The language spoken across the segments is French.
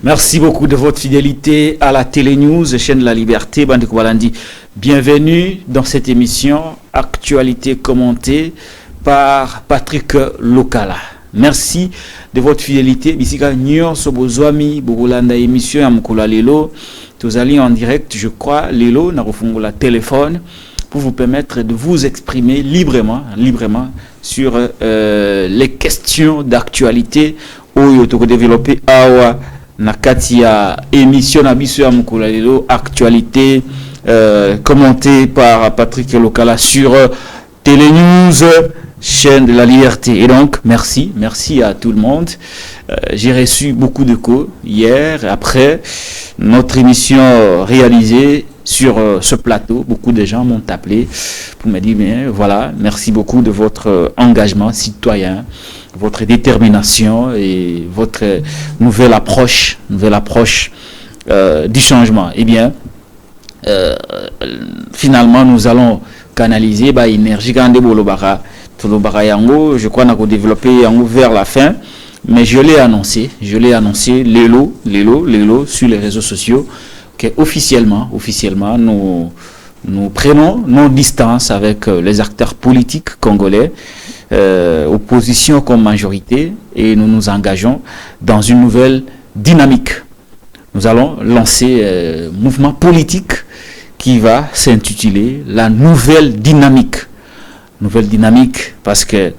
Merci beaucoup de votre fidélité à la Télé News, chaîne de la Liberté. Bandeko Balandi, bienvenue dans cette émission Actualité commentée par Patrick Lokala. Merci de votre fidélité. Bisika Nyon Sobozwami, Bogolanda émission à Mukula Lelo. Tous allez en direct, je crois, Lelo, Narofungola téléphone, pour vous permettre de vous exprimer librement sur les questions d'actualité où vous développer awa Nakatia émission Abisu à Mukula Lelo, actualité commentée par Patrick Lokala sur Télé News, chaîne de la Liberté. Et donc, merci à tout le monde. J'ai reçu beaucoup de coups hier, après notre émission réalisée sur ce plateau. Beaucoup de gens m'ont appelé pour me dire, mais voilà, merci beaucoup de votre engagement citoyen, votre détermination et votre nouvelle approche du changement. Eh bien, finalement, nous allons canaliser l'énergie je crois qu'on a développé vers la fin, mais je l'ai annoncé Lelo sur les réseaux sociaux que officiellement nous prenons nos distances avec les acteurs politiques congolais, opposition comme majorité, et nous nous engageons dans une nouvelle dynamique. Nous allons lancer un mouvement politique qui va s'intituler la nouvelle dynamique. Nouvelle dynamique parce que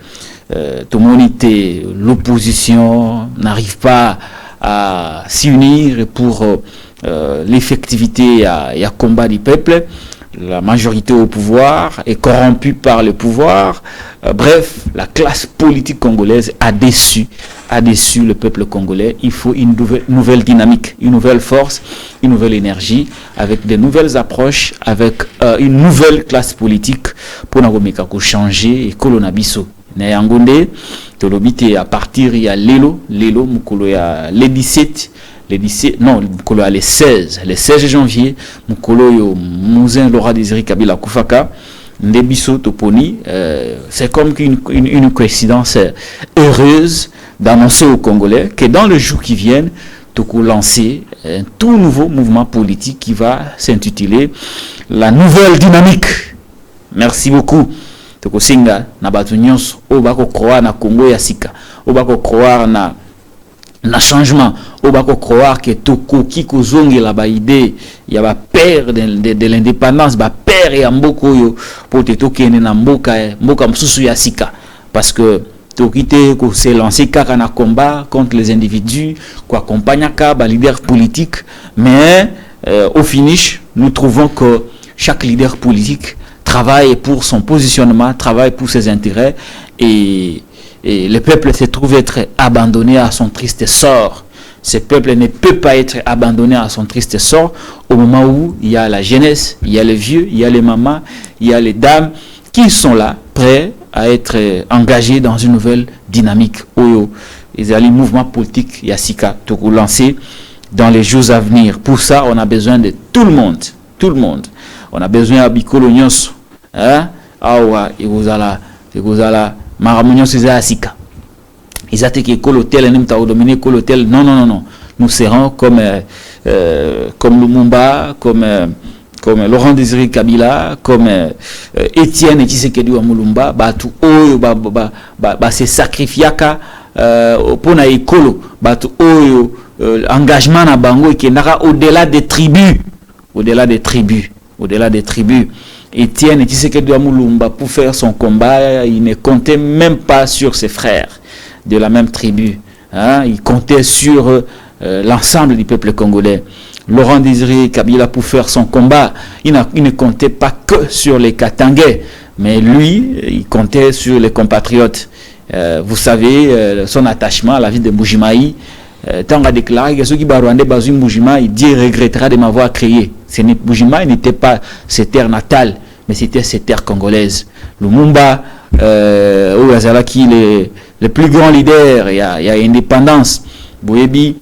tout le monde était, l'opposition n'arrive pas à s'unir pour l'effectivité et à combat du peuple. La majorité au pouvoir est corrompue par le pouvoir. Bref, la classe politique congolaise a déçu le peuple congolais. Il faut une nouvelle dynamique, une nouvelle force, une nouvelle énergie, avec de nouvelles approches, avec une nouvelle classe politique pour nous changer et colonabiso. Nayangonde, tolobite à partir il y a Lelo mukolo ya le 16 janvier mukolo yo Mousin Laurent Désiré Kabila Koufaka Ndebiso Toponi. C'est comme une coïncidence heureuse d'annoncer aux Congolais que dans le jour qui viennent, Toko lancer un tout nouveau mouvement politique qui va s'intituler la nouvelle dynamique. Merci beaucoup. Toko singa na batu nyonso obako croire na Congo ya sika, obako croire na changement, obako croire que Toko kiko zongi la ba idée ya ba père de l'indépendance, ba père ya mboko yo pour te tokene na mboka msusu ya sika, parce que Tokite ko s'est lancé kaka na combat contre les individus, ko accompagne ka ba leader politique, mais au finish nous trouvons que chaque leader politique travaille pour son positionnement, travaille pour ses intérêts, et le peuple se trouve être abandonné à son triste sort. Ce peuple ne peut pas être abandonné à son triste sort au moment où il y a la jeunesse, il y a les vieux, il y a les mamans, il y a les dames qui sont là, prêts à être engagés dans une nouvelle dynamique. Oyo, ils ont les mouvements politiques Yassika Toko lancé dans les jours à venir. Pour ça, on a besoin de tout le monde. On a besoin de Bikolonios. Awa, et vous allez Maramunios Yassika. Ils ont dit que l'hôtel n'est pas dominé que l'hôtel. Non. Nous serons comme Lumumba, comme Laurent Désiré Kabila, comme Étienne Tshisekedi wa Mulumba, batu oyo se sacrifiaka pour na ekolo, batu oyo engagement na bango qui nara au-delà des tribus. Étienne Tshisekedi wa Mulumba, pour faire son combat, il ne comptait même pas sur ses frères de la même tribu. Il comptait sur l'ensemble du peuple congolais. Laurent Désiré Kabila, pour faire son combat, il ne comptait pas que sur les Katangais, mais lui, il comptait sur les compatriotes. Vous savez, son attachement à la ville de Mbujimayi, tant a déclaré que ceux qui barouandé Bazou Mbujimayi, il regrettera de m'avoir créé. Mbujimayi n'était pas ses terres natales, mais c'était ses terres congolaises. Lumumba, qui est le plus grand leader, il y a indépendance. Boyebi,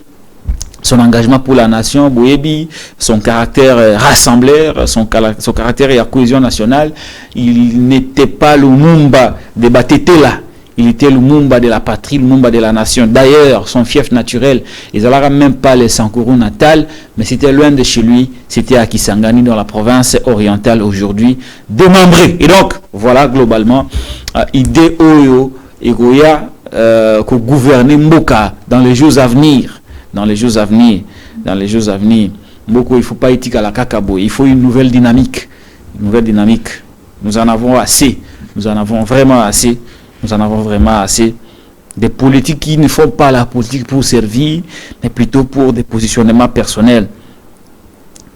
son engagement pour la nation, Boyebi, son caractère rassembleur, son caractère et la cohésion nationale, il n'était pas Lumumba de Batetela. il était Lumumba de la patrie, Lumumba de la nation. D'ailleurs, son fief naturel, ils n'allaient même pas les Sankuru natal, mais c'était loin de chez lui, c'était à Kisangani, dans la province orientale, aujourd'hui démembrée. Et donc, voilà, globalement, idée Oyo, Egoya, que gouverner Mboka dans les jours à venir. Dans les jours à venir. Dans les jours à venir. Mboko, il ne faut pas éthique à la kakabo, il faut une nouvelle dynamique. Une nouvelle dynamique. Nous en avons assez. Nous en avons vraiment assez. Nous en avons vraiment assez. Des politiques qui ne font pas la politique pour servir, mais plutôt pour des positionnements personnels.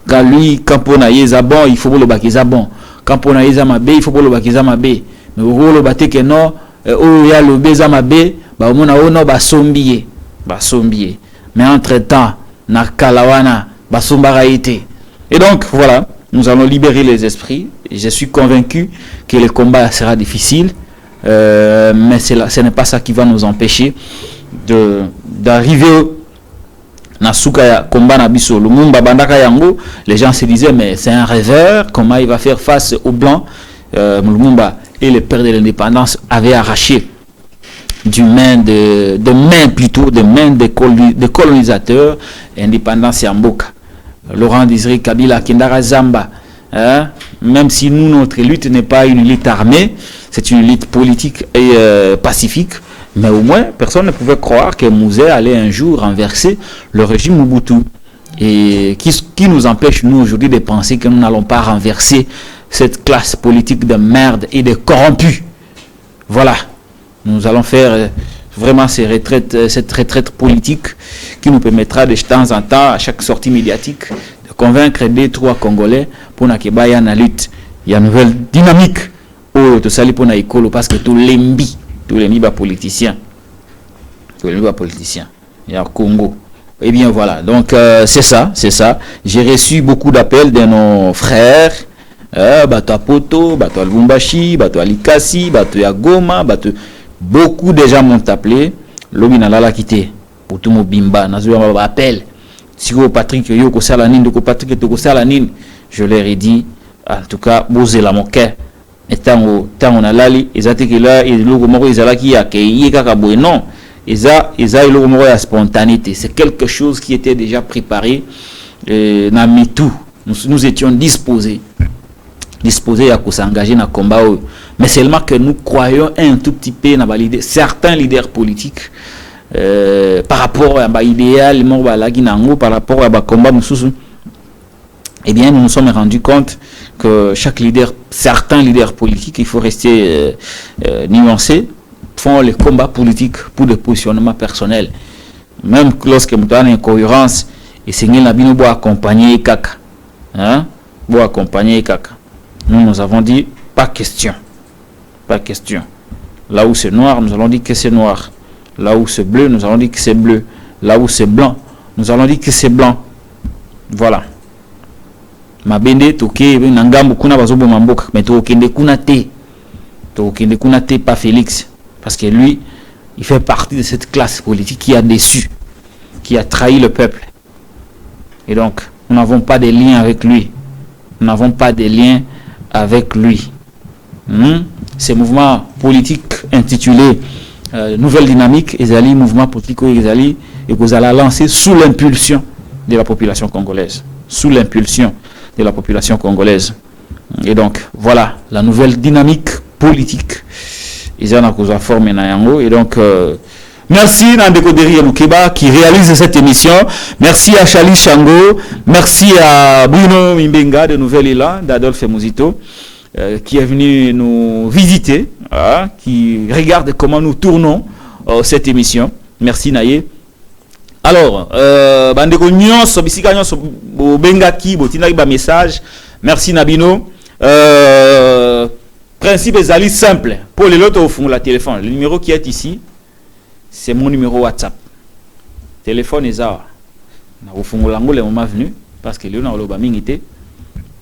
Quand lui, quand on a bon, il faut le bakiza bon. Quand on a mabé, il faut le bakiza mabé. Mais au le baté que non, il y a le beza mabé, bah on a ono ba sombier. Mais entre-temps, na kalawana ba sombaraïté. Et donc voilà, nous allons libérer les esprits. Je suis convaincu que le combat sera difficile, mais ce n'est pas ça qui va nous empêcher d'arriver na suka combat na biso. Lumumba bandaka yango, les gens se disaient mais c'est un rêveur, comment il va faire face aux blancs. Lumumba et le père de l'indépendance avaient arraché des mains des colonisateurs indépendance Yamboka. Laurent Désiré Kabila, Kendara Zamba, hein? Même si nous, notre lutte n'est pas une lutte armée, c'est une lutte politique et pacifique, mais au moins, personne ne pouvait croire que Mouzé allait un jour renverser le régime Mobutu. Et qui nous empêche, nous, aujourd'hui, de penser que nous n'allons pas renverser cette classe politique de merde et de corrompus. Voilà. Nous allons faire vraiment cette retraite politique qui nous permettra de temps en temps, à chaque sortie médiatique, de convaincre 2-3 Congolais pour na kebaya na lutte. Il y a une nouvelle dynamique au to sali pour na école parce que tous les politiciens. Tous les politiciens. Il y a Congo. Eh bien voilà. Donc c'est ça. J'ai reçu beaucoup d'appels de nos frères. Bato Poto, Bato Lubumbashi, Bato Alikasi, Bato Yagoma, beaucoup de gens m'ont appelé. Lobi na lala kité. Pour tout mon bimba. Nazo appel. Si vous Patrick Yoko Salanine, de Patrick Toko Salanine, je leur ai dit, en tout cas, bosez la moquette. Et tant on a lali, ils ont été là, et le mot ils ont qui a qui kakaboué. Non, ils ont le mot à spontanéité. C'est quelque chose qui était déjà préparé. N'a mis tout. Nous étions disposés à s'engager dans le combat. Mais seulement que nous croyons un tout petit peu dans certains leaders politiques par rapport à l'idéal, par rapport à combat. Eh bien, nous nous sommes rendus compte que certains leaders politiques, il faut rester nuancés, font les combats politiques pour des positionnements personnels. Même lorsque nous avons une incohérence, et c'est nous pour accompagner Kaka. Hein? Pour accompagner Kaka. Nous avons dit, pas question. Pas question. Là où c'est noir, nous allons dire que c'est noir. Là où c'est bleu, nous allons dire que c'est bleu. Là où c'est blanc, nous allons dire que c'est blanc. Voilà. Mabende toke nangambo kuna bazobo mamboka mais tokende kuna te pas Félix parce que lui il fait partie de cette classe politique qui a déçu, qui a trahi le peuple. Et donc nous n'avons pas de lien avec lui. Ces mouvements politiques intitulés Nouvelle Dynamique, Ezali, mouvement politique Ezali, et vous allez lancer sous l'impulsion de la population congolaise. Et donc, voilà, la nouvelle dynamique politique. Et donc, merci Nandeko Deri Lukeba qui réalise cette émission. Merci à Charlie Chango. Merci à Bruno Mimbenga de Nouvelle Élan, d'Adolphe Mouzito, qui est venu nous visiter, qui regarde comment nous tournons cette émission. Merci Naye. Alors, bandeko nyonso bisika nyonso bengaki botinaki ba message. Merci Nabino. Principe ezali simple. Pour les autres au fond la téléphone, le numéro qui est ici, c'est mon numéro WhatsApp. Téléphone eza na au fond lango le moment venu parce que Léon aloba mingité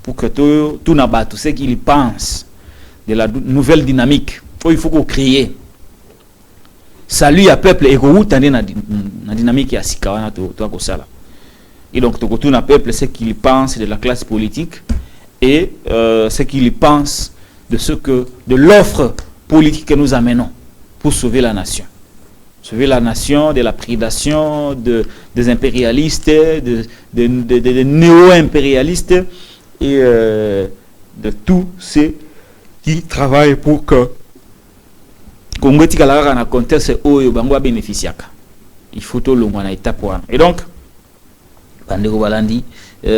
pour que tout na ba tout ce qu'il pense de la nouvelle dynamique. Il faut qu'on crée. Salut à peuple et na dynamique ya sikawana to kosala. Et donc tout na peuple ce qu'il pense de la classe politique et ce qu'il pense de l'offre politique que nous amenons. pour sauver la nation. Sauver la nation de la prédation des impérialistes, des néo-impérialistes et de tous ceux qui travaillent pour que Congo Tikala na contexte oyo bango bénéficiaka. Il faut tout le monde à étape. Et donc Bandeko Balandi tu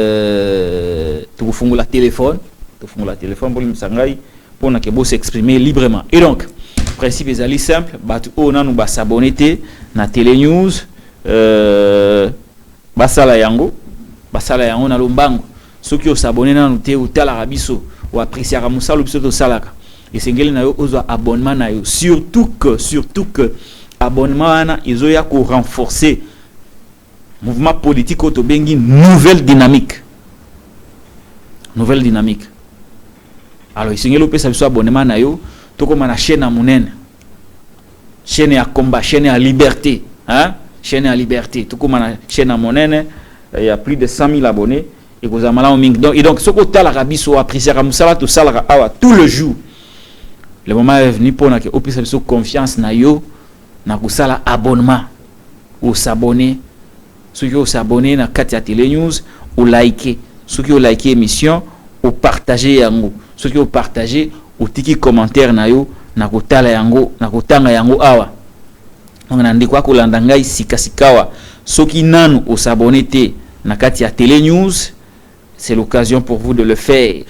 fungula téléphone pour le sangai pour na kebo s'exprimer librement. Et donc principe est simple, batu ona nous s'abonner na Télé News basala yango na lombango soki o s'abonner na te ou tala rabiso ou apprécier musala biso to salaka et sengeli na yo ozo abonnement na yo surtout que abonnement na izoya ko renforcer mouvement politique auto bengi nouvelle dynamique alors sengeli pesa biso abonnement na yo to comme na chaîne à monene chaîne à combat chaîne à liberté hein chaîne à liberté tout comme na chaîne à monene il y a plus de 100 000 abonnés et vous avez donc ce que tu as la rabiso apprécier comme ça tout ça tout le jour le moment est venu pour que opisa biso confiance na yo na kusala abonnement ou s'abonner ceux qui s'abonner na Katia Télé News ou liker ceux qui ont liké émission ou partager yango ceux qui ont partagé ou tiki commentaire na yo na kotala yango na kotanga yango awa on a ndikwa kolanda ngai sikasikawa soki nanu o s'abonner te na Katia Télé News c'est l'occasion pour vous de le faire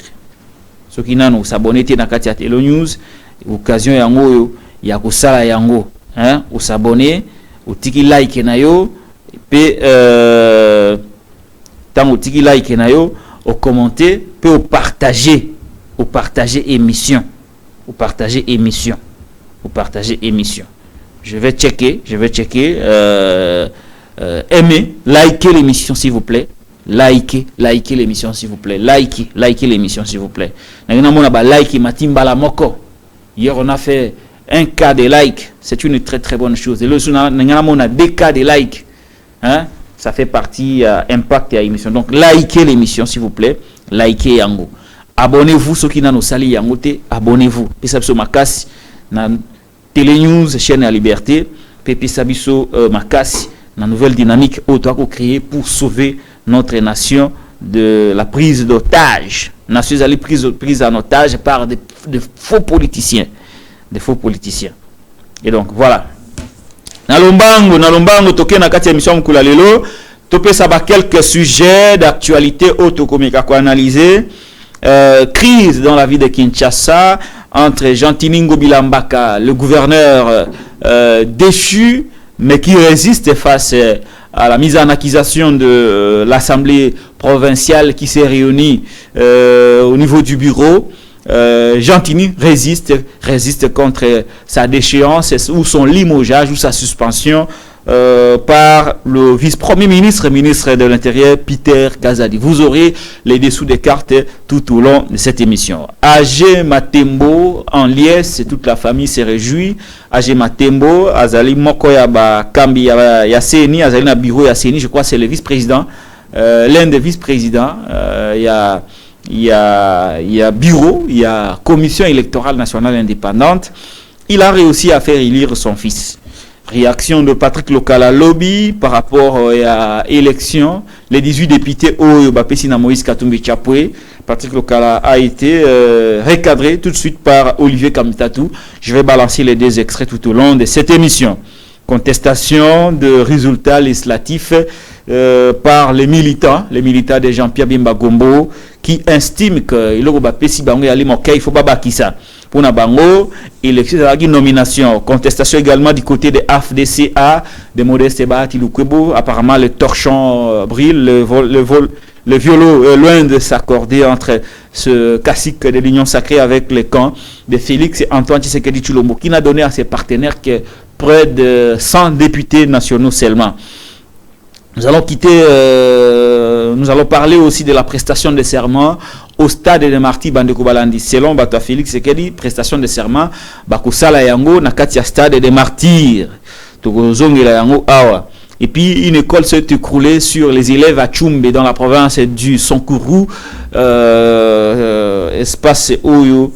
soki nanu o s'abonner te na Katia Télé News occasion yango yo ya kosala yango hein o s'abonner o tiki like na yo pe tango tiki like na yo o commenter pe o partager émission. Je vais checker. Aimez, likez l'émission s'il vous plaît. Likez l'émission s'il vous plaît. Likez l'émission s'il vous plaît. Hier on a fait un cas de like. C'est une très très bonne chose. Et le on a 2 cas de like. Hein? Ça fait partie impact à l'émission. Donc likez l'émission s'il vous plaît. Likez yango. Abonnez-vous ceux qui n'ont sali yangote, abonnez-vous. Pesa biso makasi na Télé News chaîne à liberté, pesa biso makasi na nouvelle dynamique auto créée pour sauver notre nation de la prise d'otage. Nation allée prise en otage par de faux politiciens, Et donc voilà. Na lombango toke na kati émission mukula lelo, topesa ba quelques sujets d'actualité auto komika ko analyser. Crise dans la vie de Kinshasa entre Jean-Tiningo Bilambaka, le gouverneur déchu, mais qui résiste face à la mise en accusation de l'Assemblée provinciale qui s'est réunie au niveau du bureau. Jean-Tini résiste contre sa déchéance ou son limogeage ou sa suspension par le vice-premier ministre de l'Intérieur Peter Kazadi. Vous aurez les dessous des cartes tout au long de cette émission. Agé Matembo en liesse, toute la famille se réjouit. Agé Matembo, Azali Mokoya Kambi Yaseni, Azali na bureau Yaseni, je crois c'est le vice-président, l'un des vice-présidents. Il y a bureau, il y a commission électorale nationale indépendante. Il a réussi à faire élire son fils. Réaction de Patrick Lokala Lobby par rapport à l'élection. Les 18 députés au Bapesina Moïse Katumbi Chapoué. Patrick Lokala a été recadré tout de suite par Olivier Kamitatou. Je vais balancer les 2 extraits tout au long de cette émission. Contestation de résultats législatifs par les militants de Jean-Pierre Bemba Gombo qui estiment que il faut pas ça. Pour Nabango, élection de la nomination, contestation également du côté de AFDCA, de Modeste Bahati Lukwebo. Apparemment, le torchon brille, le violon loin de s'accorder entre ce cacique de l'Union sacrée avec le camp de Félix et Antoine Tshisekedi Tshilombo, qui n'a donné à ses partenaires que près de 100 députés nationaux seulement. Nous allons parler aussi de la prestation de serment au stade de Marty Bandeko Balandi. Selon Bata Félix Sekedi, prestation de serment, Bakusala Yango, Nakatia stade de martyrs. Togozongela Yango Awa. Et puis une école s'est écroulée sur les élèves à Tchoumbe dans la province du Sonkourou. Espace Oyo,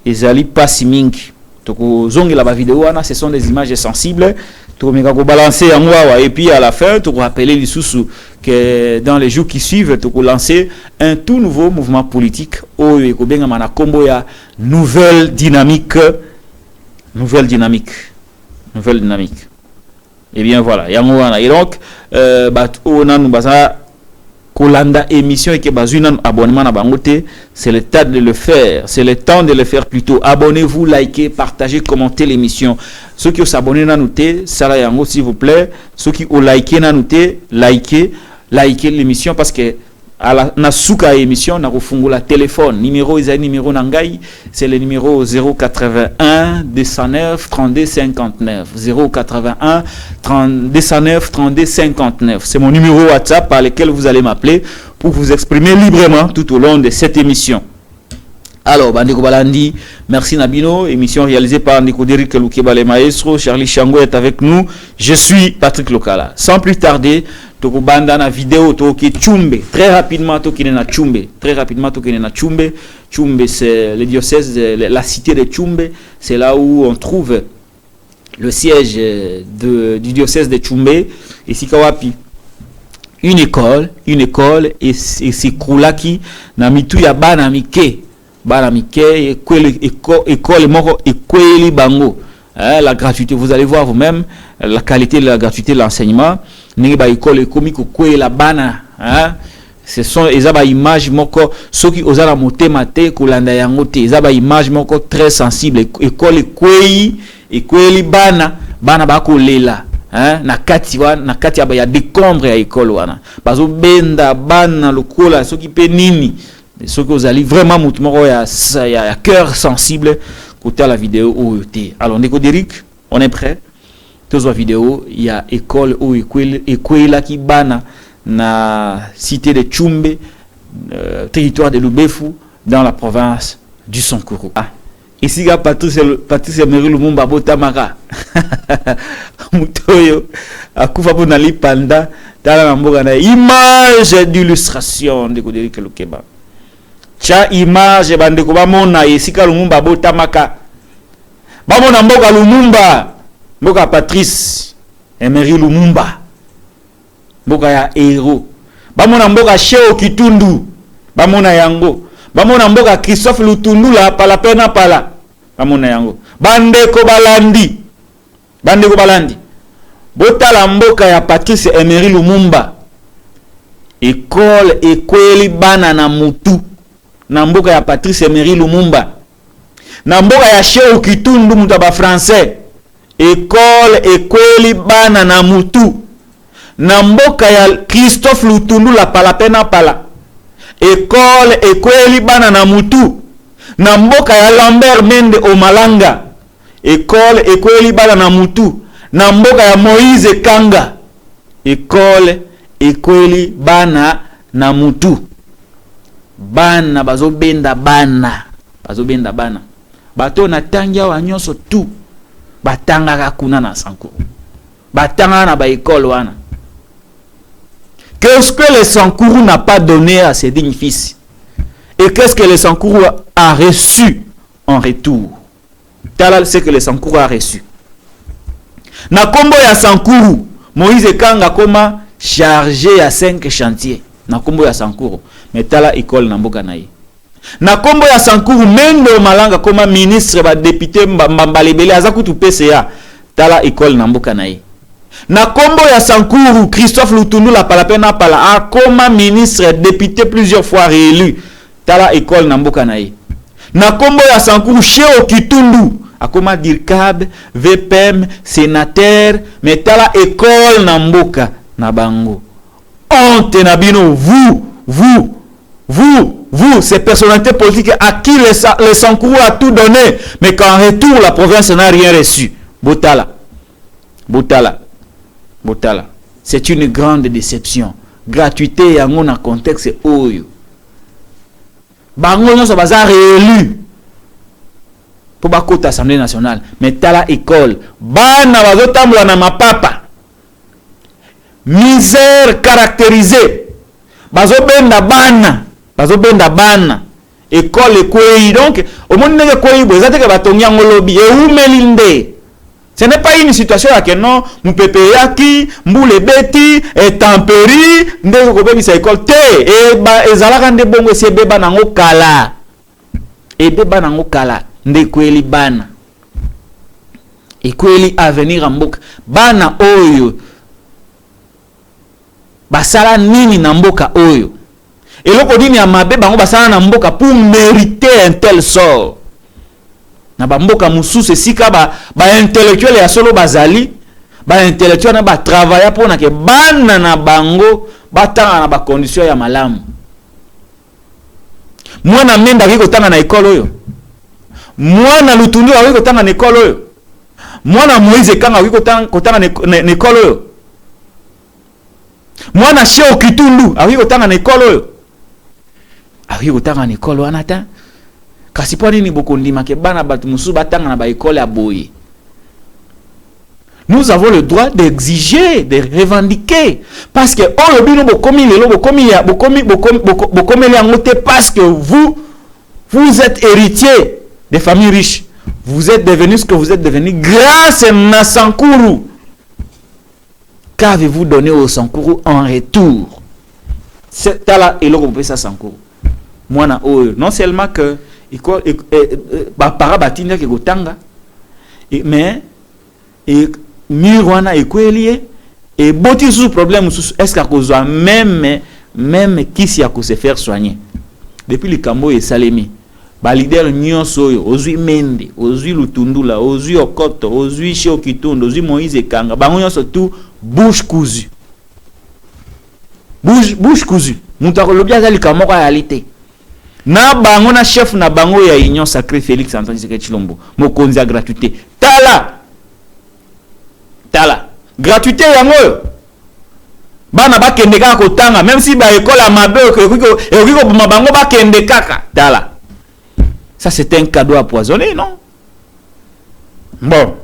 Ezali Passimink. toko zongi la vidéo wana, ce sont des images sensibles, toko meka ko balancer en moi, et puis à la fin toko rappeler les sous que dans les jours qui suivent toko lancer un tout nouveau mouvement politique au ko benga mana kombo ya nouvelle dynamique. Et bien voilà, yango wana. Et donc on a nous baza kolanda émission et que bazuna abonnement na bangote, c'est le temps de le faire, c'est le temps de le faire plutôt. Abonnez-vous, likez, partagez, commentez l'émission. Ceux qui ont s'abonné na noté, ça là yango s'il vous plaît. Ceux qui ont liké na noté, likez l'émission parce que à la nasuka émission na kufungula téléphone numéro isa numéro nangai, c'est le numéro 081 209 32 59 081 209 32 59. C'est mon numéro WhatsApp par lequel vous allez m'appeler pour vous exprimer librement tout au long de cette émission. Alors, Bandeko Balandi, merci Nabino, émission réalisée par Ndeko Derrick Lukeba le maestro, Charlie Chango est avec nous, je suis Patrick Lokala. Sans plus tarder, toko banda na vidéo toki Tchumbe, très rapidement toki na Tchumbe, Tchumbe c'est le diocèse, la cité de Tchumbe, c'est là où on trouve le siège du diocèse de Tchumbe, et Sikawapi. Une école, et c'est Koulaki, na mitu ya bana mike. École moko école bango, la gratuité, vous allez voir vous-même la qualité de la gratuité de l'enseignement. Neba école comique la bana, ce sont les images moko ceux qui osent la monter maté kolanda yangote, les images moko très sensible. École bana ba kolela na kati ya décombre ya école wana bazo benda bana lokola ceux qui pe nini. Ce que vous allez vraiment montrer, il y a cœur sensible côté à la vidéo OET. Alors, Ndeko Derrick, on est prêt. Tous la vidéo, il y a école ou école qui bana na cité de Tchumbe, territoire de Lubefu, dans la province du Sankuru. Ici, il y a Patrice Emery Lumumba Botamara. Mutoyo, akufa bonali panda, tala mboga na image d'illustration de Derrick Lukeba. Cha image bandeko bamona esika Lumumba botamaka bamona mboka Lumumba mboka Patrice Emery Lumumba mboka ya héros bamona mboka Cheo Kitundu bamona yango bamona mboka Christophe Lutundu la pala pena pala bamona yango bandeko balandi botala mboka ya Patrice Emery Lumumba école ekweli bana na mutu na mboka ya Patrice Emery Lumumba na mboka ya Cheo Kitundu mutaba français école ekweli bana na mutu na mboka ya Christophe Lutundu la palapena pala école ekweli bana na mutu na mboka ya Lambert Mende Omalanga école ekweli bana na mutu na mboka ya Moïse Kanga école ekweli bana na mutu bana bazobenda bana bato na tangia wa nyonso tu batangaka kuna na Sankuru batanga na ba école wana. Qu'est-ce que le Sankuru n'a pas donné à ses dignes fils et qu'est-ce que le Sankuru a reçu en retour? Tel ce que le Sankuru a reçu na kombo ya Sankuru. Moïse Kanga koma chargé à 5 chantiers na kombo ya Sankuru, mais tala école na mboka na ye. Na kombo ya Sankuru Mende Omalanga koma ministre ba député Mbambalebele azakutu PCA, tala école na mboka na ye. Na kombo ya Sankuru Christophe Lutundu la palapena pala akoma ministre député plusieurs fois réélu, tala école na mboka na ye. Na kombo ya Sankuru Cheo Kitundu akoma dirkab VPM sénateur, mais tala école na mboka na bango. Honte na bino, vous, ces personnalités politiques à qui le Sankuru a tout donné, mais qu'en retour la province n'a rien reçu. Botala. C'est une grande déception. Gratuité et en contexte oyo. Bango nyonso baza réélu pour ba côté Assemblée nationale, mais tala école bana bazotambola na mapapa. Misère caractérisée. Bazobenda bana école quoi donc au monde n'est quoi vous êtes que batongi en lobby et où melinde. Ce n'est pas une situation à que non, mon pépé yaki, mboule beti, et tempéri, ndeko kobe sa école te, et ezala kande bongo se beba nango kala. Et beba nango kala, ndeko eli bana. Et kweli avenir en mboka, bana oyo. Basala nini na mboka oyo. Et loko dini ya mabe bango basala na mboka pour mériter un tel sort. Na ba mboka mususu esika ba intellectuel ya solo bazali ba intellectuel na ba travailler pour na ke bana na bango batanga na ba condition ya malamu. Mwana menda kiko tanga na école oyo. Mwana lutundu wa kiko tanga na école oyo. Mwana Moïse kanga kiko tanga na école oyo. Mwana Sheo Kitundu kiko tanga na école oyo. Kiko tanga na école anata. Kasi po nini bokondima ke bana batu musu batanga na ba école aboye. Nous avons le droit d'exiger, de revendiquer parce que on le bino bokomi lelo bokomi parce que vous êtes héritier des familles riches. Vous êtes devenu ce que vous êtes devenu grâce à Sankuru. Qu'avez-vous donné au Sankuru en retour? C'est là et là ça Sankuru. Moi na non seulement que para batinda ke gotanga mais et mirwana ekweli et boti sous problème est-ce qu'à cause même qui s'y a se faire soigner depuis le Cambo et Salemi ba leader nyonso oyo ozui Mende ozui Lutundula ozui Okoto ozui Sheo Kitundu ozui Moïse Kanga bango nyonso tout bouche cousue bouche cousue mutako lobia za likambo kwa réalité. Na bango na chef na bango ya Union Sacrée Félix Antoine Tshisekedi Tshilombo mokonzi ya gratuité tala gratuité yango bana bakende kaka kotanga même si ba école à mabe ekiko bango bakende kaka tala. Ça c'est un cadeau empoisonné, non? Bon,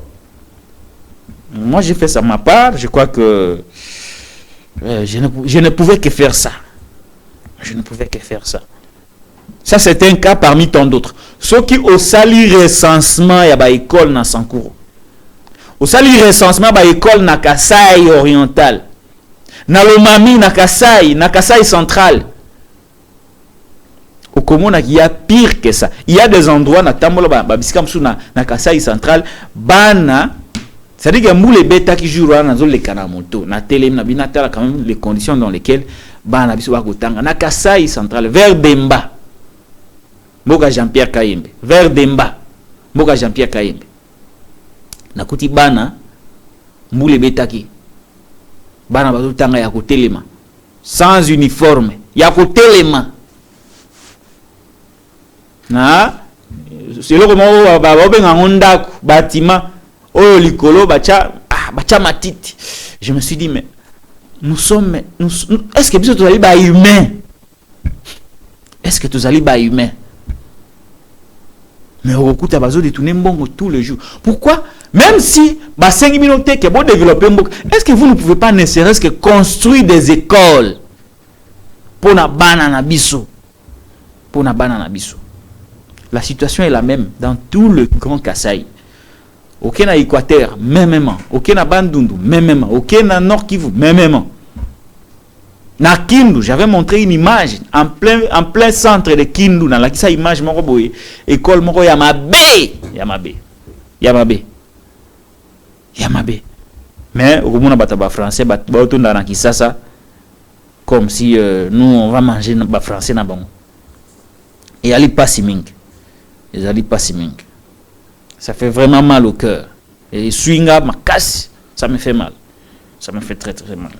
moi j'ai fait ça ma part, je crois que je ne pouvais que faire ça. Ça, c'est un cas parmi tant d'autres. Ceux qui ont sali recensement, il y a une école dans Sankuru. Au sali recensement, il y a une école dans Kasai oriental. Dans l'Omami, dans Kasai central. Au Komona, il y a pire que ça. Il y a des endroits dans Tambola, dans Kasai central, c'est-à-dire qu'il y a moule bêta qui jouent dans les Kanamoto, dans télé, dans quand même les conditions dans lesquelles Bana biso bakotanga na Kasai central vers Demba. Mboka Jean-Pierre Kayembe vers Demba. Mboka Jean-Pierre Kayembe. Nakuti bana moule betaki. Bana bazotanga ya kotelema sans uniforme, ya kotelema. Na c'est le comment ba benga ngondako bâtiment oyo likolo bacha matiti. Je me suis dit mais nous sommes est-ce que vous allez ba humain? Est-ce que vous allez ba humain? Mais au coup tu as besoin de tourner mbongo tous les jours. Pourquoi? Même si ba 5 minutes que bon développer mbongo, est-ce que vous ne pouvez pas ne serait-ce que construire des écoles pour na banana biso? Pour na banana biso. La situation est la même dans tout le Grand Kasaï. Ok na Équateur, même. Ok na Bandundu, même. Ok na Nord Kivu, même. Na Kindu, j'avais montré une image en plein centre de Kindu. Dans la qui sa image moko boye, école moko Yamabe. Mais au moins bataba français, bato na Kisasa, comme si nous on va manger na français na bango. Et ali pas siming. Ça fait vraiment mal au cœur. Et swinga ma casse, ça me fait mal. Ça me fait très très mal.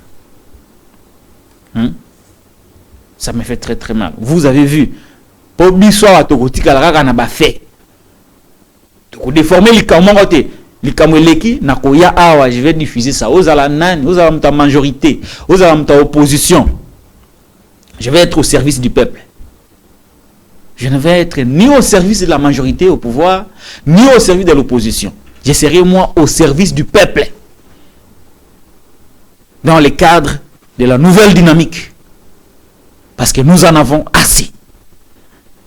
Ça me fait très très mal. Vous avez vu, pour biswa tokotika la kaka na ba fait. Toko déformer likamongote, likamweleki na koya awa, je vais diffuser ça aux ala nani, aux ala mta majorité, aux ala mta opposition. Je vais être au service du peuple. Je ne vais être ni au service de la majorité au pouvoir, ni au service de l'opposition. Je serai moi au service du peuple. Dans le cadre de la nouvelle dynamique. Parce que nous en avons assez.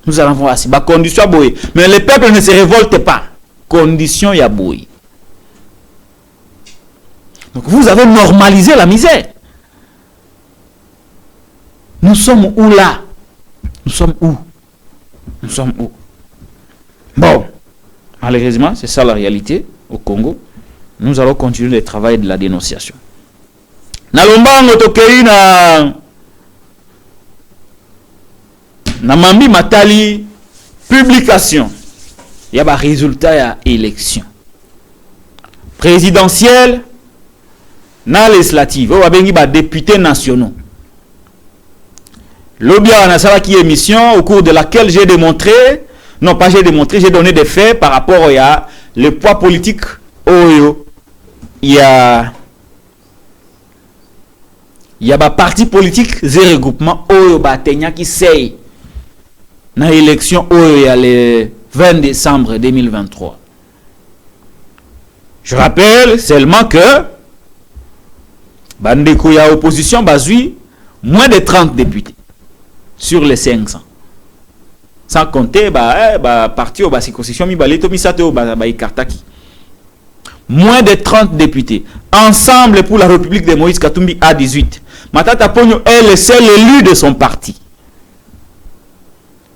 Nous allons voir si condition boy. Mais le peuple ne se révolte pas. Condition ya boy. Donc vous avez normalisé la misère. Nous sommes où là? Nous sommes où? Nous sommes où? Bon, malheureusement, c'est ça la réalité au Congo. Nous allons continuer le travail de la dénonciation. Nalombango tokei na mambi matali publication. Il y a des résultats ya élection présidentielle na législative. On va bengi ba députés nationaux. L'obia na sala qui émission au cours de laquelle j'ai démontré, non pas j'ai démontré, j'ai donné des faits par rapport à le poids politique oyo. Il y a ba parti politique zéro regroupement oyo ba tenya qui sey na élection oyo ya le 20 décembre 2023. Je rappelle seulement que bandeko ya opposition bazui moins de 30 députés sur les 500. Sans compter parti au circonscription mi baleto mi sato ba ikartaki. Moins de 30 députés. Ensemble pour la République de Moïse Katumbi à 18. Matata Pogno est le seul élu de son parti.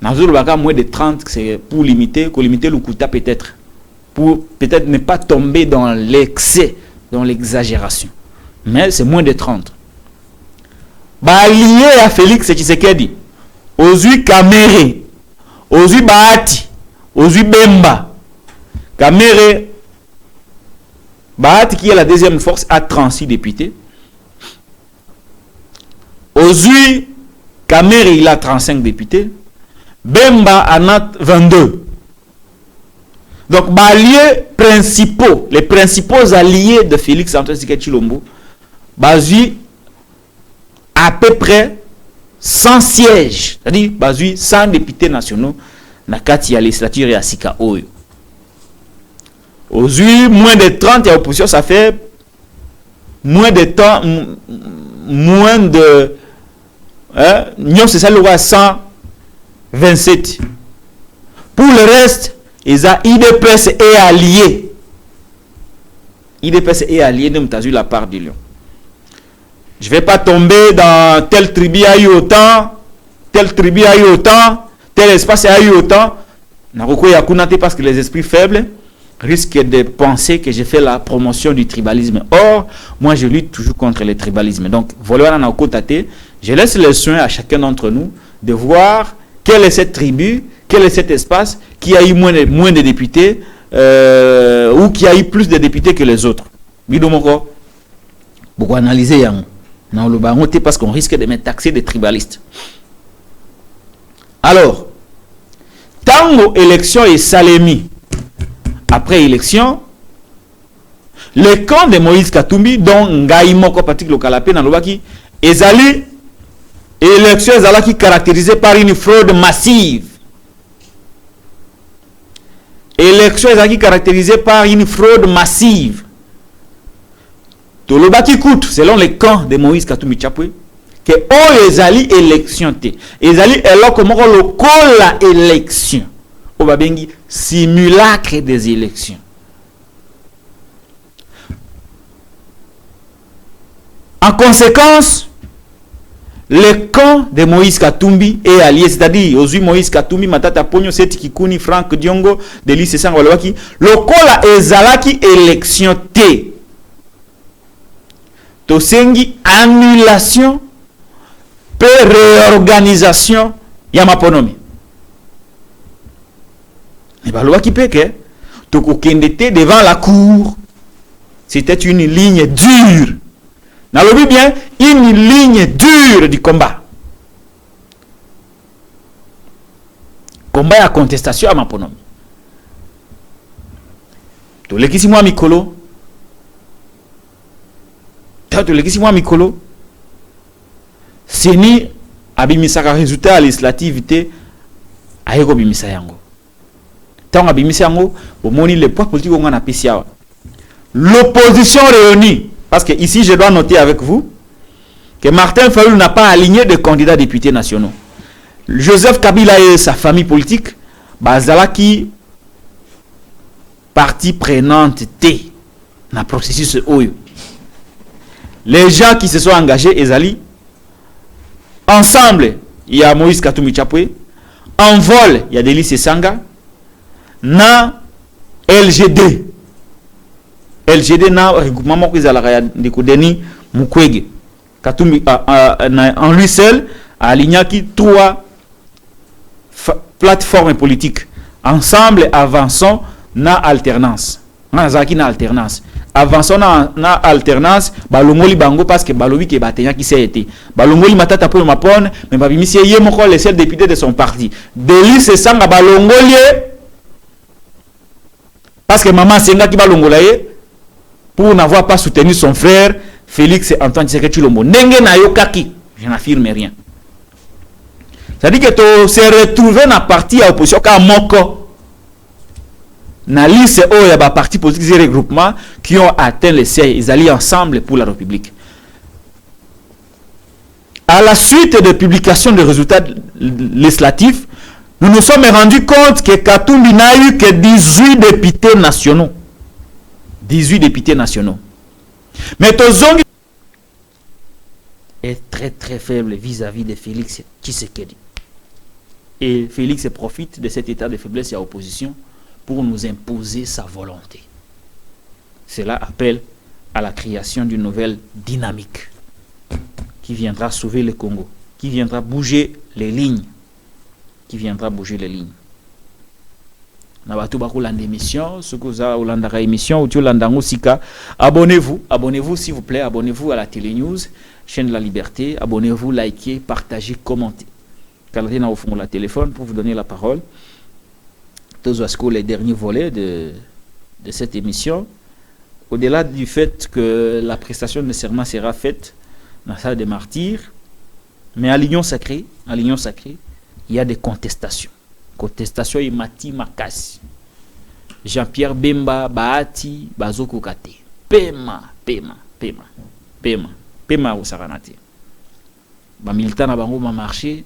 Moins de 30, c'est pour limiter le quota peut-être. Pour peut-être ne pas tomber dans l'excès, dans l'exagération. Mais c'est moins de 30. Lié à Félix Tshisekedi, Ozui Kamere, Ozui Bahati, Ozui Bemba. Kamere, Bahati qui est la deuxième force a 36 députés. Ozui Kamere il a 35 députés. Bemba en a 22. Donc les principaux alliés de Félix Antoine Tshisekedi Tshilombo, Bazui à peu près 100 sièges, c'est-à-dire Bazui 100 députés nationaux na kati ya législature ya Sika Oyo. Aujourd'hui, moins de 30 et opposition, ça fait moins de temps, moins de... Nous, c'est ça le roi 127. Pour le reste, ils ont IDPS et alliés. IDPS et alliés, nous avons la part du lion. Je ne vais pas tomber dans tel tribu a eu autant, tel tribu a eu autant, tel espace a eu autant. Parce que les esprits faibles risquent de penser que j'ai fait la promotion du tribalisme. Or, moi je lutte toujours contre le tribalisme. Donc, voilà, je laisse le soin à chacun d'entre nous de voir quelle est cette tribu, quel est cet espace qui a eu moins de députés ou qui a eu plus de députés que les autres. Bidomoko, beaucoup analyser yang. Non, le baron, parce qu'on risque de me taxer des tribalistes. Alors, tango élection et Salemi, après élection, le camp de Moïse Katumbi, dont Ngaïmoko Patrick Lokalapé, dans le Baki, ezali élection ezalaki caractérisée par une fraude massive. Élection ezalaki caractérisée par une fraude massive. Tout le baki coûte, selon le camp de Moïse Katumbi Tshapwe, que o ezali élection te. Ezali eloko moko lokola élection. O babengi simulacre des élections. En conséquence, le camp de Moïse Katumbi est allié, c'est-à-dire Ozui Moïse Katumbi, Matata Pogno, Seti Kikuni, Franck Diongo, Delis Sangolawaki, lokola ezalaki élection te. Tosengi annulation pe réorganisation ya maponomi. Et bah loi qui peut que tokokendete devant la cour. C'était une ligne dure. N'alobi bien une ligne dure du combat. Combat à contestation à maponomi. To lekisi mwa mikolo. To lekisi mwa mikolo. Seni abimisaka résultat législatif te ayeko bimisa yango. Tant abimisa yango omoni le poids politique on a pisia. L'opposition réunie, parce que ici je dois noter avec vous que Martin Fayulu n'a pas aligné de candidats députés nationaux. Joseph Kabila et sa famille politique, bazalaki partie prenante T dans le processus oyo. Les gens qui se sont engagés, Ezali, ensemble, il y a Moïse Katumbi Chapwe, en vol, il y a Delis Sanga, na LGD. LGD na regroupement qui a de Kodeni Mukwege. Katumbi en lui seul a aligné qui 3 plateformes politiques. Ensemble, avançons na alternance. Na alternance. Avançons na alternance, balongoli bango parce que balobi ke batenya qui s'est été. Balongoli matata pour ma pone, mais babimisi yé moko le seul député de son parti. Delis Sanga balongoli parce que maman Senga qui balongola pour n'avoir pas soutenu son frère Félix Antoine Tshisekedi Tshilombo. Nenge na yokaki, je n'affirme rien. Ça dit que tu se retrouvé dans parti à opposition comme moko. Na liste il y a des partis politiques et regroupements qui ont atteint les seuils. Ils allaient ensemble pour la République. À la suite de publication des résultats législatifs, nous nous sommes rendus compte que Katumbi n'a eu que 18 députés nationaux. 18 députés nationaux. Mais Tozongi est très très faible vis-à-vis de Félix Tshisekedi. Et Félix profite de cet état de faiblesse et à opposition pour nous imposer sa volonté. Cela appelle à la création d'une nouvelle dynamique qui viendra sauver le Congo, qui viendra bouger les lignes, Abonnez-vous s'il vous plaît, abonnez-vous à la Télé News, chaîne de la Liberté, abonnez-vous, likez, partagez, commentez. Calrina au fond de la téléphone pour vous donner la parole. Les derniers volets de cette émission, au-delà du fait que la prestation de serment sera faite dans la salle des martyrs, mais à l'union sacrée, il y a des contestations. Contestation et Mati Makasi. Jean-Pierre Bemba, Bahati, Bazoko Kate. Pema au Saranate. Ba militant na bango ma marché.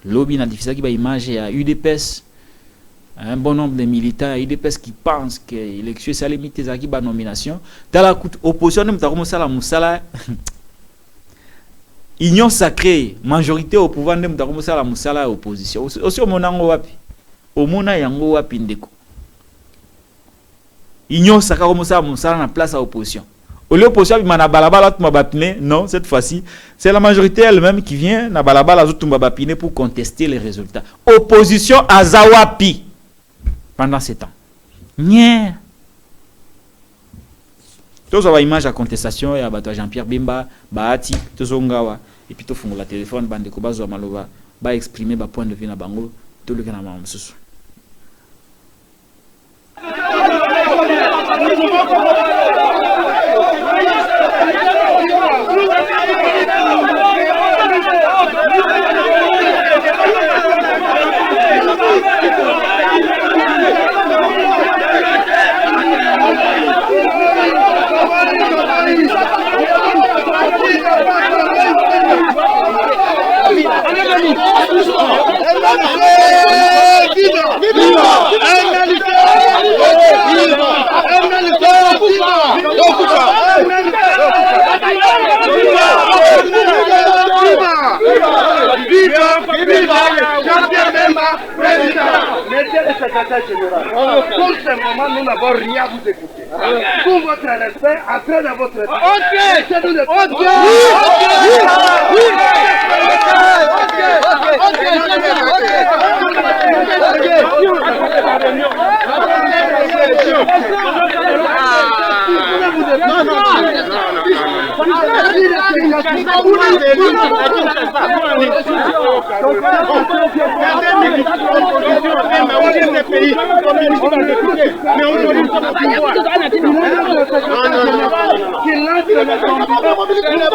Lobby na difficile qui ba image à UDPS. Un bon nombre de militants à UDPS qui pensent que l'élection c'est limité à qui ba nomination. Dans la opposition nous avons ça la musala. Union sacrée, majorité au pouvoir nous avons ça la musala opposition. Aussi au monango wapi. Au mona yango wapi ndeko. Union sacrée comme ça musala na place à opposition. Au lieu opposition na balabala tout mabapine, non, cette fois-ci, c'est la majorité elle-même qui vient na balabala tout mabapine pour contester les résultats. Opposition à Zawapi pendant ces temps. Nye. Tous avoir image à contestation et à battre Jean-Pierre Bemba, Bahati, Tozongawa et puis tout fond la téléphone bande ko bazo maloba ba exprimer ba point de vue na bango tout le kana mama susu. Pour ce moment, nous n'avons rien à vous écouter. Pour votre respect, après de votre respect.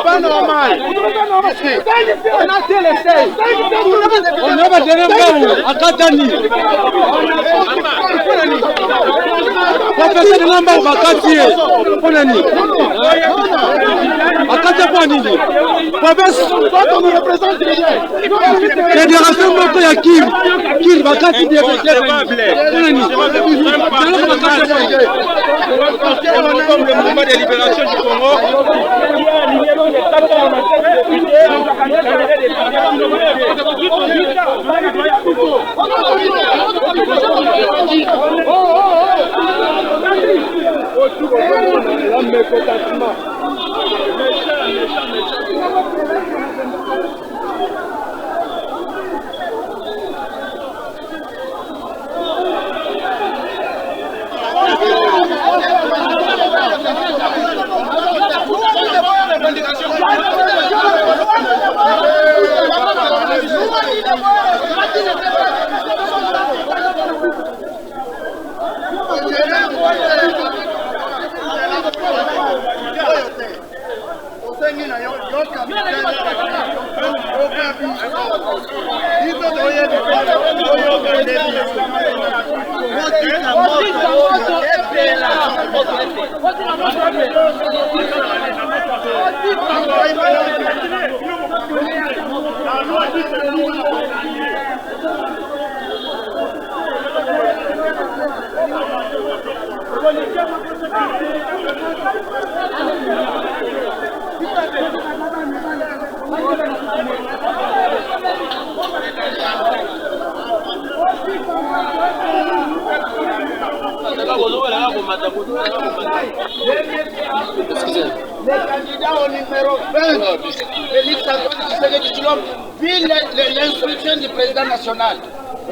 Pas normal. On a pas à Katani. Professeur de Lamba Bakati. Bakate kwa nini? Province Quand on nous représente déjà. Fédération Moko ya Kir Bakate de Comme le mouvement de libération du Congo, les candidats au numéro 20, Félix Antoine Tshisekedi, vu l'instruction du président national.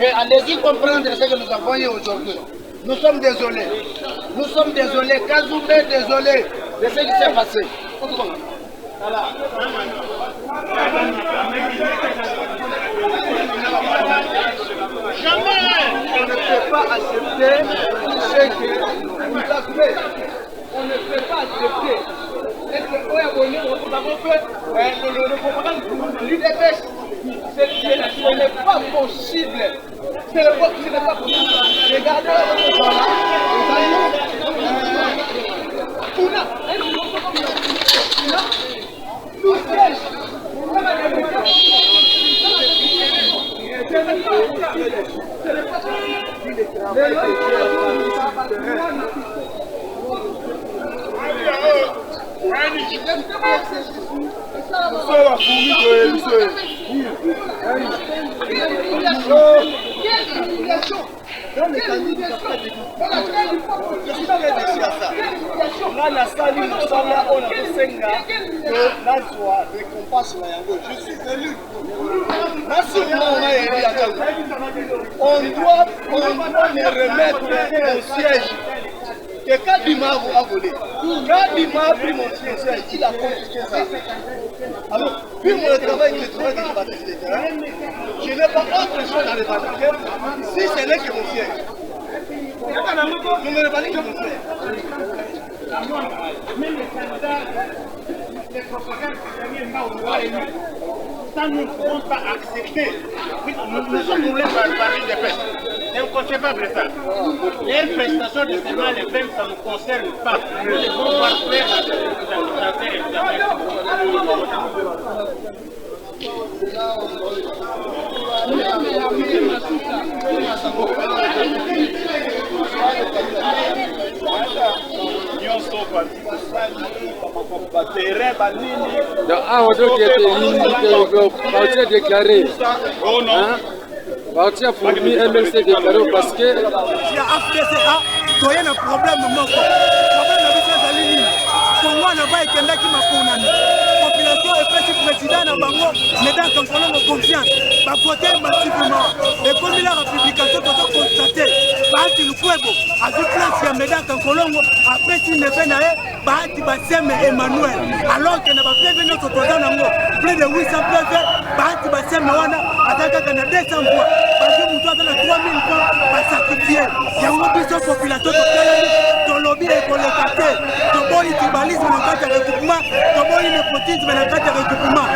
Et allez-y comprendre ce que nous avons eu aujourd'hui. Nous sommes désolés. Nous sommes désolés. Kazoumé est désolé de ce qui s'est passé. Voilà. Jamais on ne peut pas accepter ce que vous avez. On ne peut pas accepter. Nous avons fait le programme de l'UDPS. Ce n'est pas possible. Ce n'est pas possible. Regardez là. On doit les remettre au siège. Que Kadima a volé. Kadima a pris mon siège, il a confisqué ça. Alors, vu mon travail que je bâtis des terrains, je n'ai pas autre chose à revendiquer si ce n'est que mon siège. Je ne revendique que mon siège. Même les candidats, les propagandes ça nous ne pouvons pas accepter. Nous sommes voulés par des pêches. C'est inconcevable ça. Les prestations de seulement les femmes, ça ne nous concerne pas. Nous devons voir faire parti a fourni MLC déclaré parce que si FDCA toye na problème moko problème na biso ezali nini Kongo na ba ekendaki makunani population epesi président na bango Médard Kankolongo confiance bavote massivement ekomi la publication tozo constate baati lukwebo azwi place ya Médard Kankolongo apesi neve na ye baati baseme Emmanuel alors que na bapeve nyonso toza nango plus de 800 peve baati baseme wana ataka na 200 voix parce que mutu aza na 3000 voix basacrifié yango biso population totelemi tolobi ekoleka te toboyi tribalisme na kati ya regroupement toboyi nepotisme na kati ya regroupement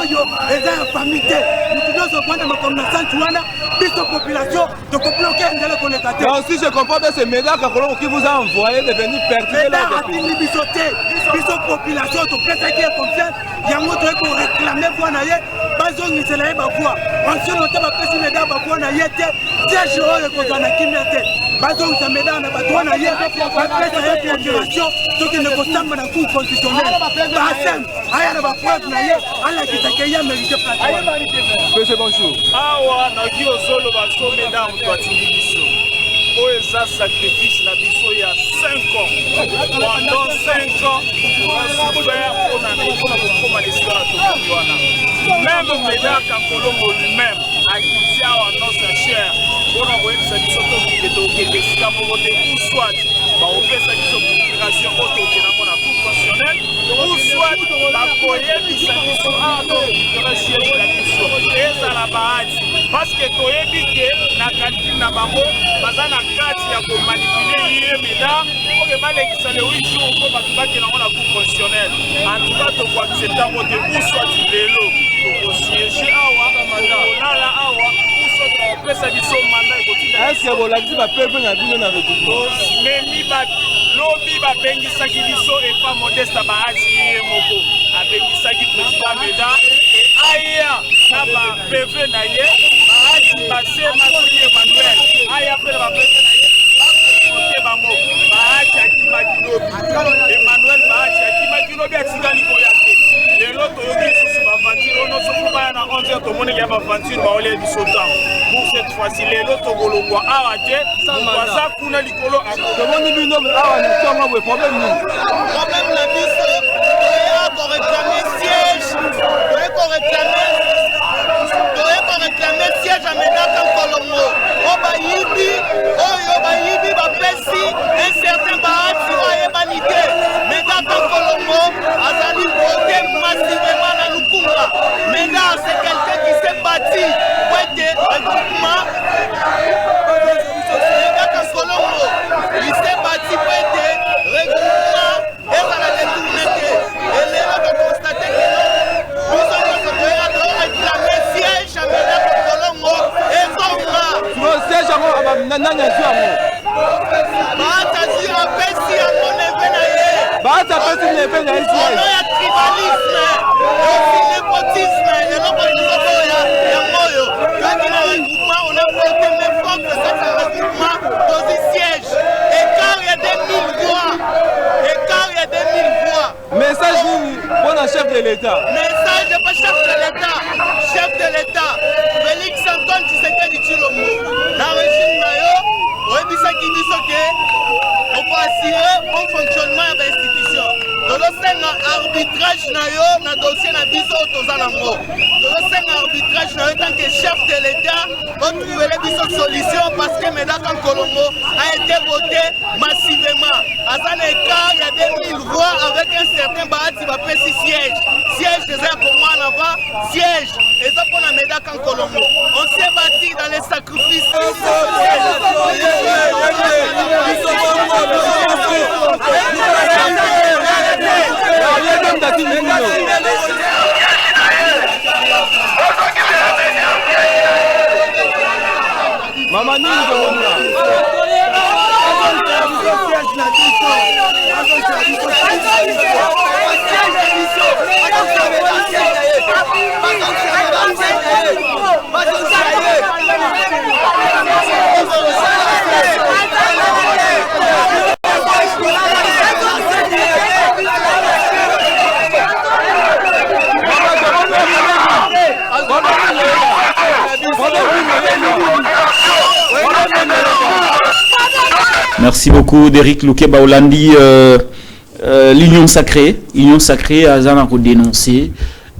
oyo eza ya famille te mutu nyonso kwanda makambo na santu wana biso population tokobloke ndele koleka te. Si je comprends bien, c'est Médard Kankolongo qui vous a envoyé de venir perturber la atimi biso te biso population topesaki confiance yango toye koréclame voix na ye bazongisela ye bavoix ancien te bapesi meda bavoix na ye te siège oyo ekozala na kimia te bazongisa meda na bato wana ye bapesa ye procuration tokende kosamba na cour constitutionnel baasem aya na bapreuve na ye alakisake ye mérite place wana Monsieur bonjour. Awa naki ozoloba so meda moto atindi biso oyo eza sacrifice na biso ya 5 ans pendant 5 ans nasouffert mpona kokoma lisika na tokoki wana même meda Kankolongo lui-même akiti awa dans sa chair mpona koyebisa biso tokende esika moko te ou soit baopesa biso procuration oyo tokendango na cour constitutionnelle ou soit bakoyebisa biso awa tokokitera siège na biso ezala bahati parce que toyebi ke na calcul na bango baza na kati ya komanipule ye meda oke balekisa le 8 jours mpo bato bakendango na cour constitutionnelle en tout cas tokoacceptango te ou soit lelo tokosiege awa kolala awa ou soit baopesa biso manda Est-ce que bolakisi bapeuple na bino na regroupement memi lobi babengisaki biso epa modeste bahati ye moko abengisaki président meda aya na bapv na ye bahati basema soki emmanuel aya mpe na bapv na ye bakote bango bahati akimaki lobi emmanuel bahati akimaki lobi atikali koya te lelo toyoki lisusu baventure ono soki baya na 11h tomoneki ya baventure baolia biso ntango pour cette fois-ci lelo tokolongwa awa te moto aza kuna likolo tomoni bino awa na ntongo boye problème nini problème na biso toya koréclame siège toye koréclame siège ya meda Kankolongo oyo bayibi bapesi un certain bahati ayebani te meda Kankolongo azali voté massivement na Lukunga meda c'est quelqu'un qui s'est bâti pour être regroupement meda Kankolongo il s'est bâti pour être regroupement ezala détourné te elelo tokonstate ke biso nyonso toyeka toréclame siège ya meda Kankolongo ezonga siège yango nani azwi yango bahati azwi apesi yango neve na ye bahati apesi neve na ye ono ya tribalisme osi népotisme eloko lisokoya yango oyo toyaki na regroupement on a voté mais force de cet regroupement tozi siège écart ya 2000 voix message nini mpona chef de l'état message de pas chef de l'état Félix Antoine Tshisekedi Tshilombo na régime na yo oyebisaki biso ke okoassure bon fonctionnement ya bainstitution tozosenga arbitrage na yo na dossier na biso oyo toza nango tozosenga arbitrage na yo tant que chef de l'état otrouvele biso solution parce que meda Kankolongo a été voté massivement aza na écart ya 2000 voix avec un certain bahati bapesi siège eza ya pour moi en avant siège eza mpona meda Kankolongo on s'est bâti dans les sacrifices mama nini tomona Merci beaucoup d'Eric Lukeba Olandi. L'Union sacrée a dénoncé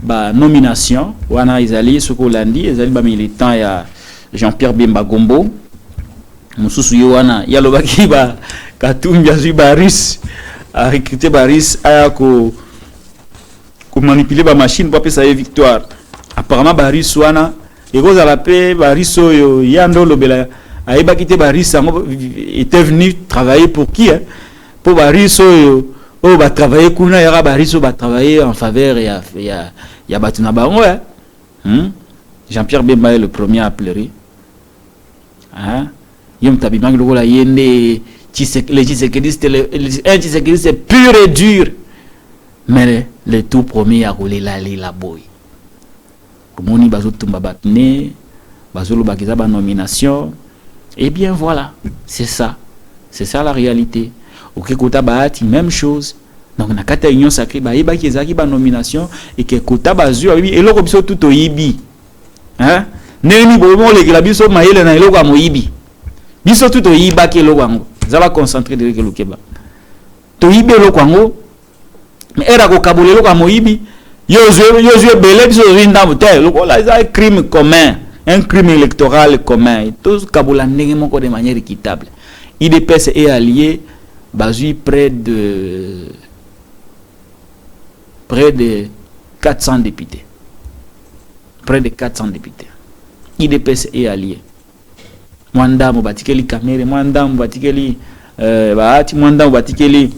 la nomination. Wana Izali, Soko Olandi, Izali militant ya Jean-Pierre Bemba Gombo. Mususu Yowana, Yalobaki ba Katum Yazu Baris a recruté Baris a ko manipuler la machine pour appeler ça victoire. Apparemment Baris Wana, et vous à la paix, Baris Oyo Yando Lobela. Aïba quitté Baris était venu travailler pour qui hein? Pour Baris oh va travailler kuna yara Baris va travailler en faveur ya Batuna Bango hein? Jean-Pierre Bemba est le premier à pleurer hein yom tabimang lokola yende Tshisekedi c'est pur et dur Mais le tout premier à rouler la boy. Moni bazo tumba batne, bazo lo bakiza ba nomination. Et bien voilà, c'est ça. C'est ça la réalité. Ok, kota baati même chose. Donc na kata union sacrée ba yeba ki ezaki ba nomination et que kota bazu et loko biso tout oyibi. Hein? Neni bomo le la biso mayele na eloko amoyibi. Biso tout oyiba ki eloko ngo. Zala concentré de ke lokeba. To yibe eloko ngo. Mais era ko kabole eloko amoyibi. Yozue belé biso zinda motel. Loko la c'est un crime commun, un crime électoral commun. Tous kabola ndenge moko de manière équitable. IDPS est allié basé près de 400 députés. Près de 400 députés. IDPS est allié. Mwanda Moubatikeli Kamere, Mwanda Moubatikeli Bahati, Mwanda Moubatikeli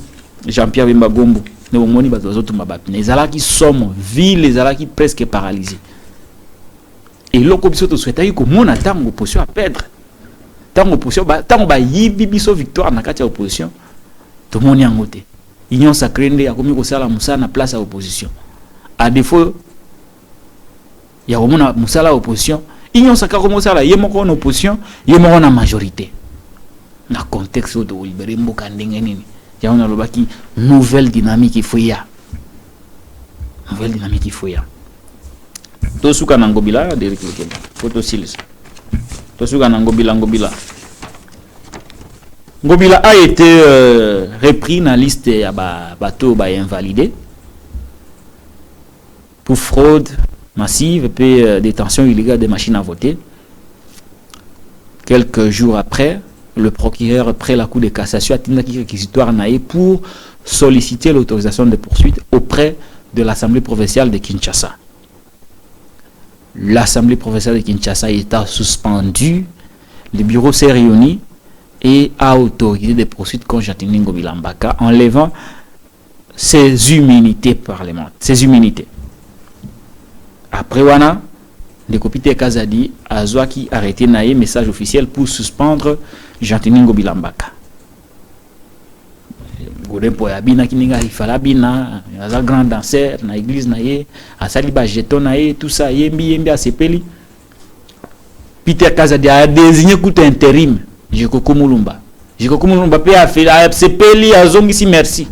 Jean-Pierre Bemba Gombo. Nous moni bazo tumbabat. Les alaki sommes villes, les alaki presque paralysés. Et l'oko biso to souhaita ko mona tango opposition à perdre. Tango opposition tango ba yibi biso victoire na kati ya opposition. To moni angote. Union sacrée nde akomi ko sala musala na place à opposition. À défaut ya ko mona musala opposition, Union sacrée ko musala yemoko en opposition, yemoko na majorité. Na contexte de libérer mboka ndenge nini. On a le nouvelle dynamique il faut y a. Nouvelle dynamique il faut y a. Tosuka nangobila Derek Lekeba. Photo silis. Tosuka nangobila ngobila. Ngobila a été repris dans la liste ya bateau invalidé pour fraude massive et détention illégale des machines à voter. Quelques jours après, le procureur après la Cour de cassation a tenu réquisitoire naïe pour solliciter l'autorisation de poursuite auprès de l'Assemblée provinciale de Kinshasa. L'Assemblée provinciale de Kinshasa est suspendue, le bureau s'est réuni et a autorisé des poursuites contre Jantini Ngobila Mbaka, enlevant ses immunités parlementaires, ses immunités. Après Wana, le copité Kazadi a qui arrêté naïe message officiel pour suspendre Jantini Ngobila Mbaka. Godempo ya bina kininga ifala bina, aza grand danseur na église naïe, asali ba jeton naïe, tout ça yembi a sepeli. Peter Kazadi a désigné coup intérim, Jekoko Mulumba. Jekoko Mulumba pe a fait a sepeli a zongisi merci.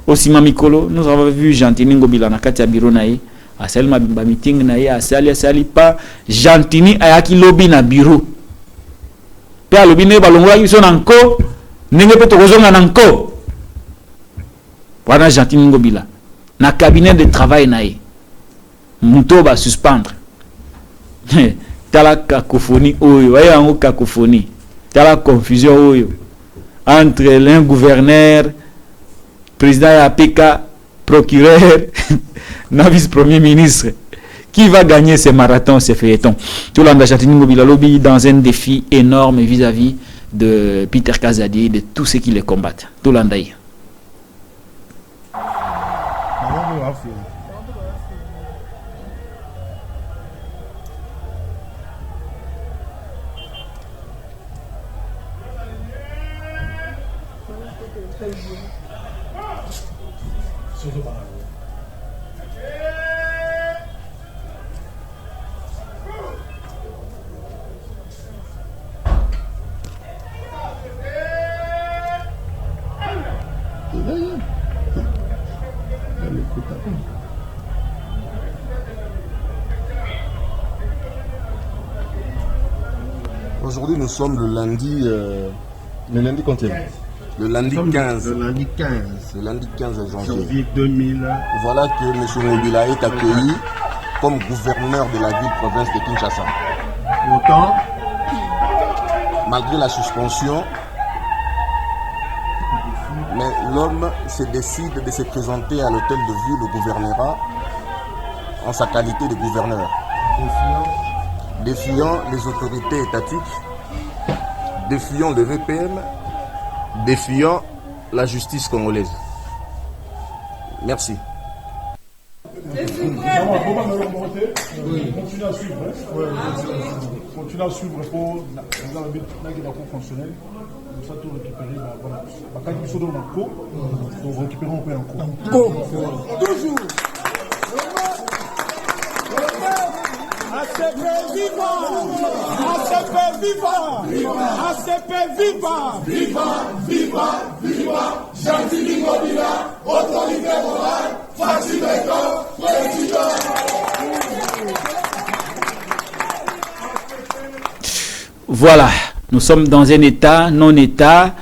Aussi Mamikolo, nous avons vu Jantini Ngobila na kati ya bureau naïe. Asali ma meeting na ye asali pa Jantini ayaki lobby na bureau pe lobby ne balongola biso na nko ndenge pe tokozonga na nko wana Jantini Ngobila na cabinet de travail na ye muto ba suspendre tala cacophonie oyo waya ngo cacophonie tala confusion oyo entre l'un gouverneur président ya PK procureur na vice-premier ministre. Qui va gagner ces marathons, ces feuilletons? Tout le monde a Jantini Ngobila lobby dans un défi énorme vis-à-vis de Peter Kazadi et de tous ceux qui les combattent. Tout le monde a. Aujourd'hui, nous sommes le lundi combien? Le lundi 15. Le lundi 15. Le lundi 15 janvier 2000. Voilà que M. Ngobila est accueilli comme gouverneur de la ville-province de Kinshasa. Pourtant, malgré la suspension, mais l'homme se décide de se présenter à l'hôtel de ville au gouvernorat en sa qualité de gouverneur. Défiant les autorités étatiques, défiant le VPM, défiant la justice congolaise. Merci. Continuez à suivre. Continuez à suivre pour la fonctionnelle. ça tout récupérer, voilà. Quand ils sont dans le co, on récupère un peu en co. Toujours. ACP vivant! ACP vivant! ACP vivant! Viva! Jean-Tini Ngobila, autorité morale, Fatima Eko, président. Voilà, nous sommes dans un état, non-état,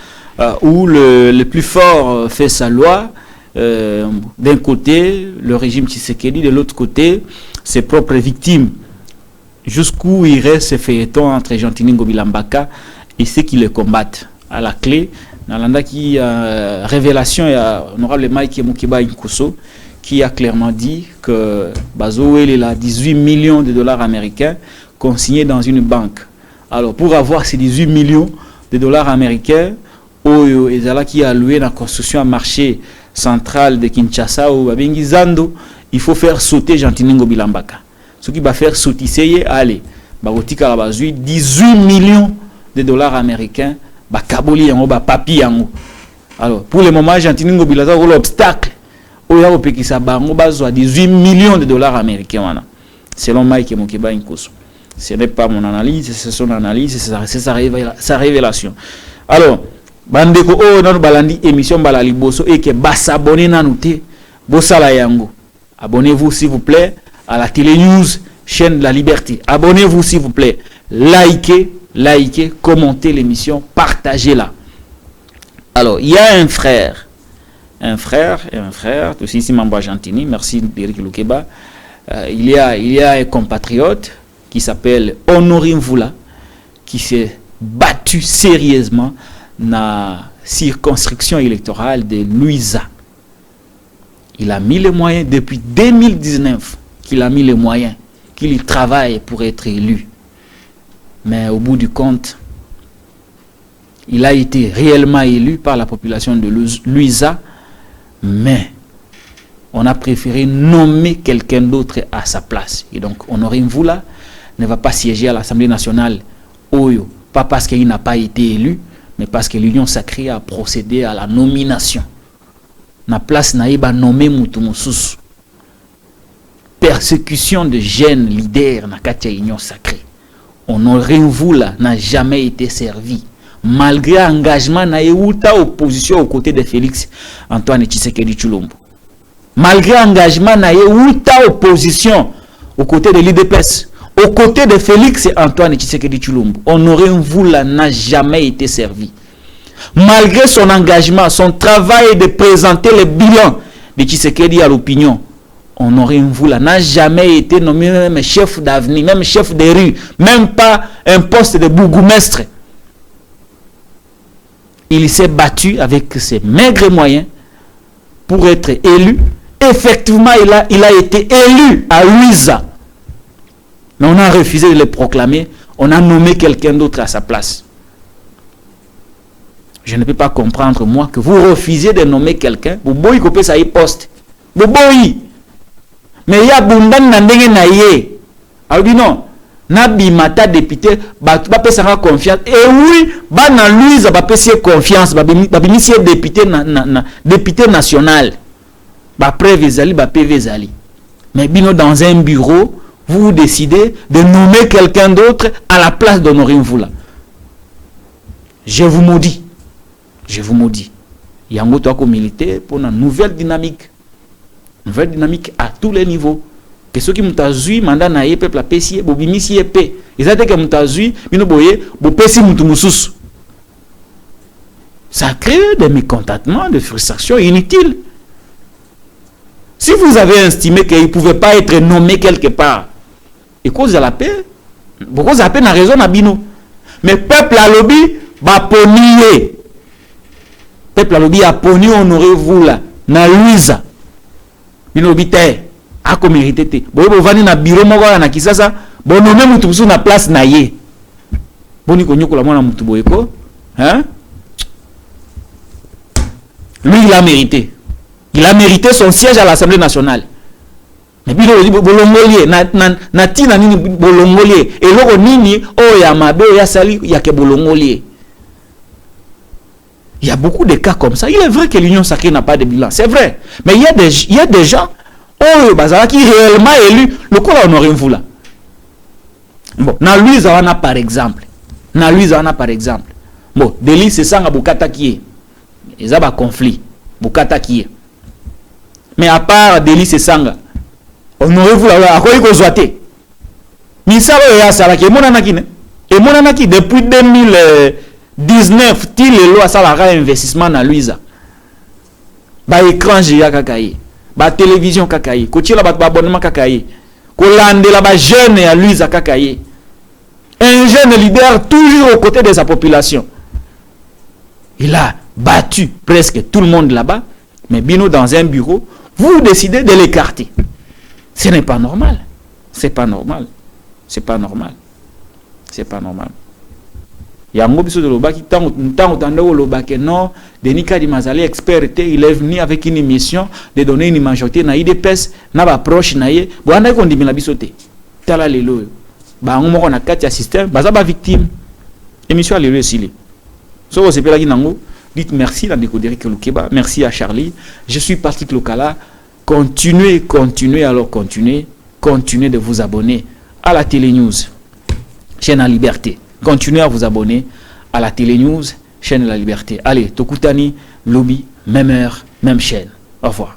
où le plus fort fait sa loi. D'un côté, le régime Tshisekedi, de l'autre côté, ses propres victimes. Jusqu'où irait ce feuilleton entre Jean-Tini Ngobila Mbaka et ceux qui le combattent. À la clé, Nalanda qui révélation et honorable Mike Mukiba Inkuso qui a clairement dit que Bazoé il a 18 millions de dollars américains consignés dans une banque. Alors pour avoir ces 18 millions de dollars américains, Oyo Ezala qui a alloué la construction à marché central de Kinshasa ou Babengi Zando, il faut faire sauter Jean-Tini Ngobila Mbaka. Ce qui va faire sauter, allez, Bagotika la bazui 18 millions de dollars américains, Bakaboli yango, Bapapi yango. Alors, pour le moment, Jean-Tini Ngobila Mbaka, l'obstacle, Oya Opekisa Bango, Bazo 18 millions de dollars américains, selon Mike Mukiba Inkuso. Ce n'est pas mon analyse, c'est son analyse, c'est sa révélation. Alors, Bandeko o non balandi émission balali boso et que basabonner nanouté bosala yango. Abonnez-vous s'il vous plaît à la télé news chaîne de la liberté. Abonnez-vous s'il vous plaît. Likez, commentez l'émission, partagez-la. Alors, il y a un frère, tout ici Mamba Jean-Tini, merci d'Éric Loukeba. Il y a un compatriote qui s'appelle Honoré Mvula qui s'est battu sérieusement dans la circonscription électorale de Louisa. Il a mis les moyens depuis 2019 qu'il a mis les moyens, qu'il travaille pour être élu. Mais au bout du compte, il a été réellement élu par la population de Louisa, mais on a préféré nommer quelqu'un d'autre à sa place. Et donc Honoré Mvula ne va pas siéger à l'Assemblée nationale Oyo, pas parce qu'il n'a pas été élu, mais parce que l'Union sacrée a procédé à la nomination. Na place naïba nommé Moutoumousous. Persécution de jeunes leaders na katia Union sacrée. Honoré Mvula n'a jamais été servi. Malgré engagement na euta opposition aux côtés de Félix Antoine Tshisekedi Tshilombo. Malgré engagement na euta opposition aux côtés de l'IDPS. Aux côtés de Félix Antoine Tshisekedi Tshilombo, Honoré Mvula n'a jamais été servi. Malgré son engagement, son travail de présenter le bilan de Tshisekedi à l'opinion, Honoré Mvula n'a jamais été nommé même chef d'avenir, même chef de rue, même pas un poste de bourgmestre. Il s'est battu avec ses maigres moyens pour être élu. Effectivement, il a été élu à Louisa. Mais on a refusé de le proclamer. On a nommé quelqu'un d'autre à sa place. Je ne peux pas comprendre, moi, que vous refusez de nommer quelqu'un. Vous boyez copier ça y poste. Vous boyez. Mais il y a bundan nandenge na ye. Alors dit non. Nabi mata député, ba pesa confiance. Et oui, ba na Louise ba pesa confiance. Ba bimisie député national. Ba preuve zali, ba PV zali. Mais bino dans un bureau, vous décidez de nommer quelqu'un d'autre à la place d'Honoré Mvula. Je vous maudis. Je vous maudis. Yango toako militer pour une nouvelle dynamique. Nouvelle dynamique à tous les niveaux. Que ceux qui m'tazui mandat na ye peuple a pesi bobimisi epé. Ils ont dit que m'tazui bino boye bo pesi mutumususu. Ça crée des mécontentements, des frustrations inutiles. Si vous avez estimé qu'il ne pouvait pas être nommé quelque part, et cause à la paix, beaucoup de la paix n'a raison à bino. Mais peuple à lobby va ponier. Peuple à lobby a poni Honoré Mvula na Louisa. Bino bite a ko mérité. Boye bo vani na bureau moko na Kisasa, bo nommé mutu musu na place na ye. Boni ko nyokola mwana mutu boyeko, hein? Lui il a mérité. Il a mérité son siège à l'Assemblée nationale. Mais bino dit bolongolier na tina nini bolongolier et loko nini o ya mabe ya sali ya ke bolongolier. Il y a beaucoup de cas comme ça. Il est vrai que l'Union sacrée n'a pas de bilan. C'est vrai. Mais il y a des gens qui réellement élus le quoi on aurait vu là. Bon, na Louise Awana par exemple. Bon, Deli c'est ça Bukata qui est. Ils ont un conflit. Bukata qui est. Mais à part Deli c'est ça on aurait vu là à quoi il faut zoiter. Misalo ya sala ke monanaki ne. Et monanaki depuis 2019 til le loi sala investissement na Louisa. Ba écran géant kakaye. Ba télévision kakaye. Ko tila ba abonnement kakaye. Ko landela ba jeune ya Louisa kakaye. Un jeune leader toujours aux côtés de sa population. Il a battu presque tout le monde là-bas, mais Bino dans un bureau, vous décidez de l'écarter. Ce n'est pas normal. C'est pas normal. C'est pas normal. C'est pas normal. Il y a un mot de l'Oba qui tant non, Denis Kadi Mazali expert, il est venu avec une mission de donner une majorité na IDPS, na ba proche na ye, bon on a qu'on dit la bisoté. Tala lelo. Ba on a quatre système, ba za ba victime. Émission lelo aussi. So vous appelez là nango, dites merci à Décodéric Lukeba, merci à Charlie. Je suis Patrick Lokala. Continuez de vous abonner à la Télé News, chaîne à Liberté. Continuez à vous abonner à la Télé News, chaîne à la Liberté. Allez, Tokutani, Lobby, même heure, même chaîne. Au revoir.